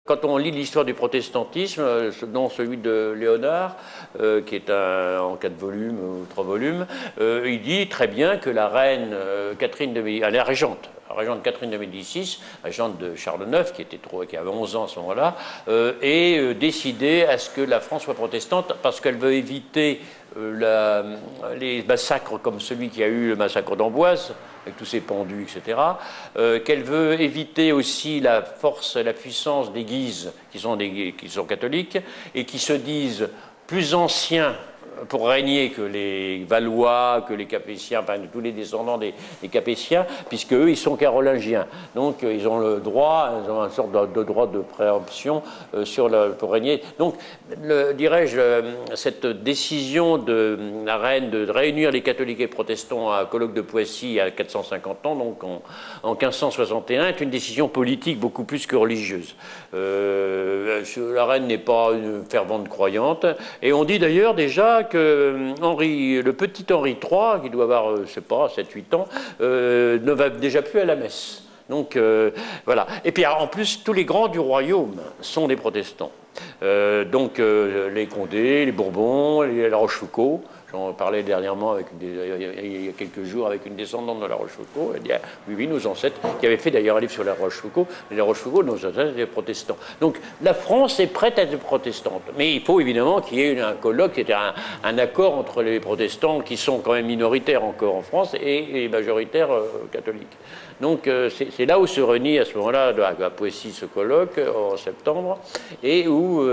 Quand on lit l'histoire du protestantisme, dont celui de Léonard, qui est en 4 volumes ou 3 volumes, il dit très bien que la reine Catherine de Médicis, la régente Catherine de Médicis, régente de Charles IX, qui avait 11 ans à ce moment-là, est décidée à ce que la France soit protestante parce qu'elle veut éviter les massacres comme celui qui a eu le massacre d'Amboise, avec tous ces pendus, etc., qu'elle veut éviter aussi la force et la puissance des Guises, qui sont catholiques, et qui se disent plus anciens pour régner que les Valois, que les Capétiens, enfin tous les descendants des Capétiens, puisque eux, ils sont carolingiens. Donc, ils ont le droit, ils ont une sorte de droit de préemption pour régner. Donc, dirais-je, cette décision de la reine de réunir les catholiques et protestants à colloque de Poissy il y a 450 ans, donc en 1561, est une décision politique beaucoup plus que religieuse. La reine n'est pas une fervente croyante, et on dit d'ailleurs déjà que le petit Henri III, qui doit avoir, je ne sais pas, 7-8 ans, ne va déjà plus à la messe. Donc, voilà. Et puis, en plus, tous les grands du royaume sont des protestants. Les Condés, les Bourbons, la Rochefoucauld. J'en parlais dernièrement il y a quelques jours avec une descendante de la Rochefoucauld. Elle dit oui, nos ancêtres, qui avaient fait d'ailleurs un livre sur la Rochefoucauld, mais la Rochefoucauld, nos ancêtres étaient des protestants. Donc la France est prête à être protestante. Mais il faut évidemment qu'il y ait un colloque, c'est-à-dire un accord entre les protestants, qui sont quand même minoritaires encore en France, et les majoritaires catholiques. Donc c'est là où se réunit à ce moment-là, à Poissy, ce colloque, en septembre, et où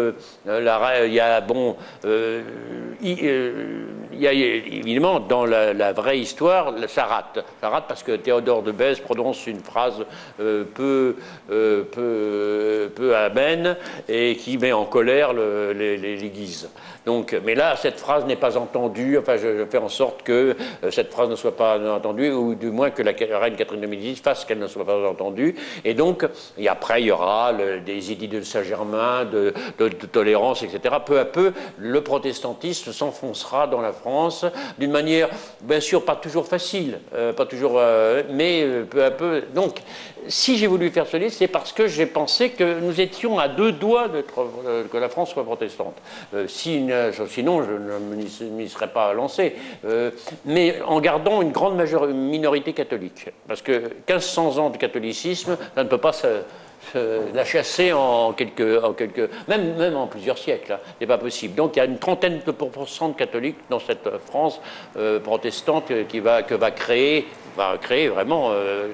il y a évidemment, dans la vraie histoire, ça rate. Ça rate parce que Théodore de Bèze prononce une phrase peu amène et qui met en colère les Guises. Donc, mais là, cette phrase n'est pas entendue. Enfin, je fais en sorte que cette phrase ne soit pas entendue, ou du moins que la reine Catherine de Médicis fasse qu'elle ne soit pas entendue. Et donc, après, il y aura des édits de Saint-Germain, de tolérance, etc. Peu à peu, le protestantisme s'enfoncera dans la France d'une manière, bien sûr, pas toujours facile, mais peu à peu. Donc, si j'ai voulu faire ce livre, c'est parce que j'ai pensé que nous étions à 2 doigts que la France soit protestante. Sinon, je ne m'y serais pas lancé. Mais en gardant une grande minorité catholique. Parce que 1500 ans de catholicisme, ça ne peut pas la chasser même en plusieurs siècles. C'est pas possible. Donc il y a une trentaine de pourcents de catholiques dans cette France protestante que va créer vraiment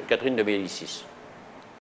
Catherine de Médicis.